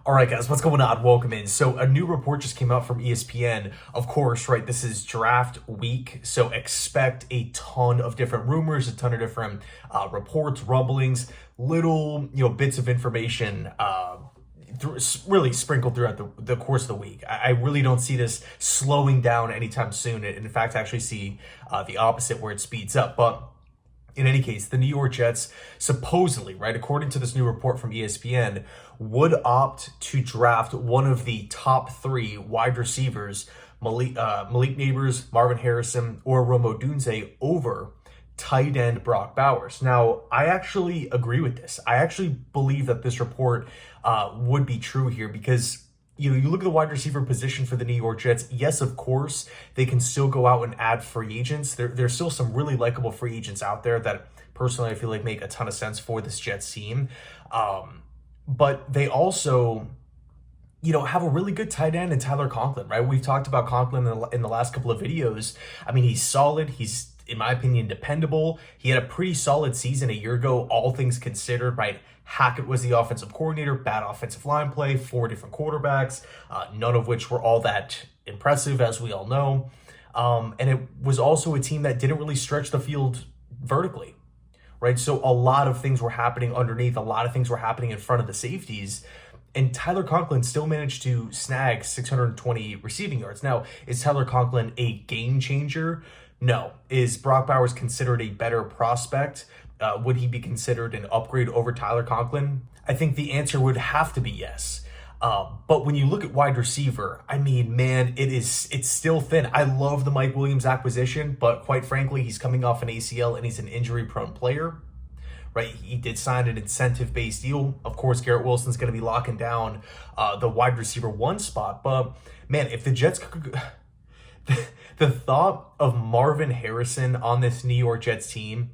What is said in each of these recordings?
All right, guys, what's going on? Welcome in. So a new report just came out from ESPN. Of course, right, this is draft week, so expect a ton of different rumors, a ton of different reports, rumblings, little, bits of information really sprinkled throughout the course of the week. I really don't see this slowing down anytime soon. In fact, I actually see the opposite where it speeds up. But in any case, the New York Jets supposedly, right, according to this new report from ESPN, would opt to draft one of the top three wide receivers, Malik Neighbors, Marvin Harrison, or Romo Dunn over tight end Brock Bowers. Now, I actually agree with this. I actually believe that this report would be true here because you look at the wide receiver position for the New York Jets. Yes, of course, they can still go out and add free agents. There's still some really likable free agents out there that personally I feel like make a ton of sense for this Jets team. But they also, have a really good tight end in Tyler Conlin, right? We've talked about Conlin in the last couple of videos. I mean, he's solid. He's, in my opinion, dependable. He had a pretty solid season a year ago, all things considered, right? Hackett was the offensive coordinator, bad offensive line play, 4 different quarterbacks, none of which were all that impressive, as we all know. And it was also a team that didn't really stretch the field vertically, right? So a lot of things were happening underneath, a lot of things were happening in front of the safeties. And Tyler Conklin still managed to snag 620 receiving yards. Now, is Tyler Conklin a game changer? No. Is Brock Bowers considered a better prospect? Would he be considered an upgrade over Tyler Conklin? I think the answer would have to be yes. But when you look at wide receiver, I mean, man, it's still thin. I love the Mike Williams acquisition, but quite frankly, he's coming off an ACL and he's an injury-prone player, right? He did sign an incentive-based deal. Of course, Garrett Wilson's going to be locking down the wide receiver 1 spot. But, man, if the Jets could... The thought of Marvin Harrison on this New York Jets team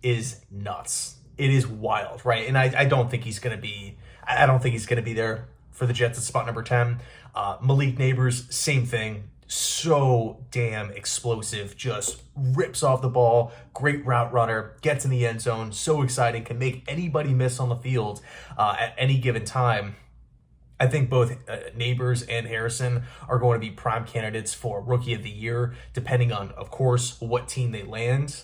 is nuts. It is wild, right? And I don't think he's going to be... I don't think he's going to be there for the Jets at spot number 10. Malik Neighbors, same thing. So damn explosive. Just rips off the ball. Great route runner. Gets in the end zone. So exciting. Can make anybody miss on the field at any given time. I think both Neighbors and Harrison are going to be prime candidates for Rookie of the Year, depending on, of course, what team they land,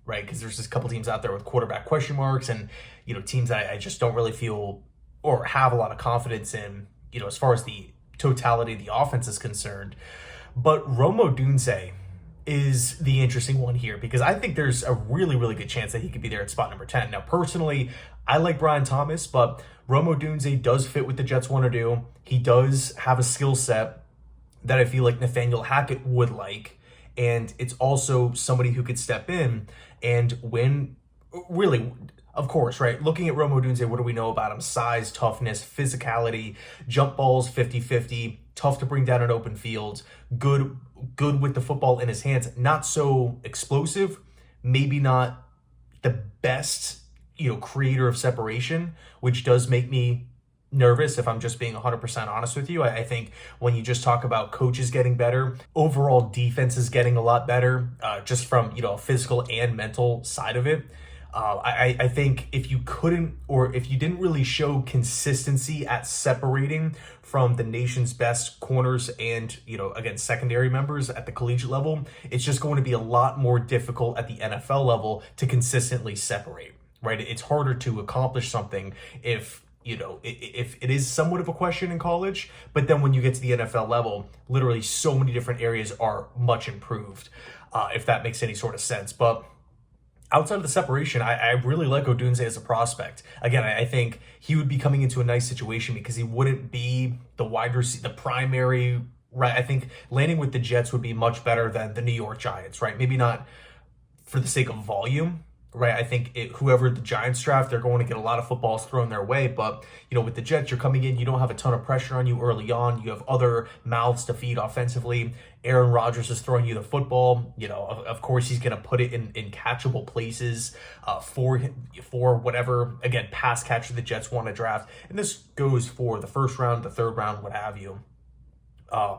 right? Because there's just a couple teams out there with quarterback question marks and, teams that I just don't really feel or have a lot of confidence in, as far as the totality of the offense is concerned. But Romo Dunn is the interesting one here because I think there's a really, really good chance that he could be there at spot number 10. Now, personally, I like Brian Thomas, but Romo Dunn does fit what the Jets want to do. He does have a skill set that I feel like Nathaniel Hackett would like, and it's also somebody who could step in and win. Really, of course, right? Looking at Romo Dunn, what do we know about him? Size, toughness, physicality, jump balls 50-50, tough to bring down an open field, good with the football in his hands, not so explosive, maybe not the best, creator of separation, which does make me nervous if I'm just being 100% honest with you. I think when you just talk about coaches getting better, overall defense is getting a lot better, just from, a physical and mental side of it. I think if you couldn't, or if you didn't really show consistency at separating from the nation's best corners and, again, secondary members at the collegiate level, it's just going to be a lot more difficult at the NFL level to consistently separate, right? It's harder to accomplish something if it is somewhat of a question in college, but then when you get to the NFL level, literally so many different areas are much improved, if that makes any sort of sense. But outside of the separation, I really like Odunze as a prospect. Again, I think he would be coming into a nice situation because he wouldn't be the wide receiver, the primary, right? I think landing with the Jets would be much better than the New York Giants, right? Maybe not for the sake of volume, right? I think whoever the Giants draft, they're going to get a lot of footballs thrown their way. But, with the Jets, you're coming in, you don't have a ton of pressure on you early on. You have other mouths to feed offensively. Aaron Rodgers is throwing you the football. Of course, he's going to put it in catchable places for whatever, again, pass catcher the Jets want to draft. And this goes for the first round, the third round, what have you.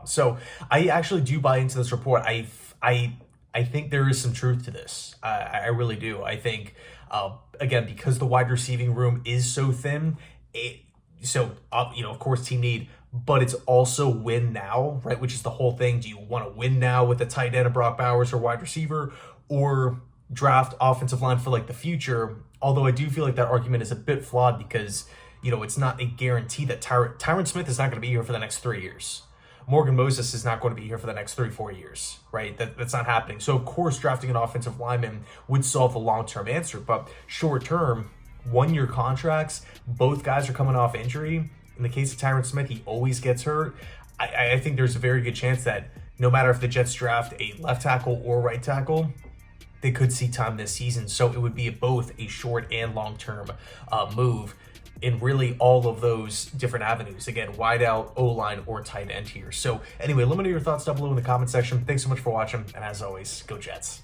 So I actually do buy into this report. I think there is some truth to this. I really do. I think, again, because the wide receiving room is so thin, of course, team need, but it's also win now, right? Which is the whole thing. Do you want to win now with a tight end of Brock Bowers or wide receiver, or draft offensive line for like the future? Although I do feel like that argument is a bit flawed because, it's not a guarantee that Tyron Smith is not going to be here for the next 3 years. Morgan Moses is not going to be here for the next 3-4 years, right? That's not happening. So, of course, drafting an offensive lineman would solve the long-term answer. But short-term, 1-year contracts, both guys are coming off injury. In the case of Tyron Smith, he always gets hurt. I think there's a very good chance that no matter if the Jets draft a left tackle or right tackle, they could see time this season. So it would be both a short and long-term move in really all of those different avenues. Again, wide out, O-line, or tight end here. So anyway, let me know your thoughts down below in the comment section. Thanks so much for watching, and as always, go Jets.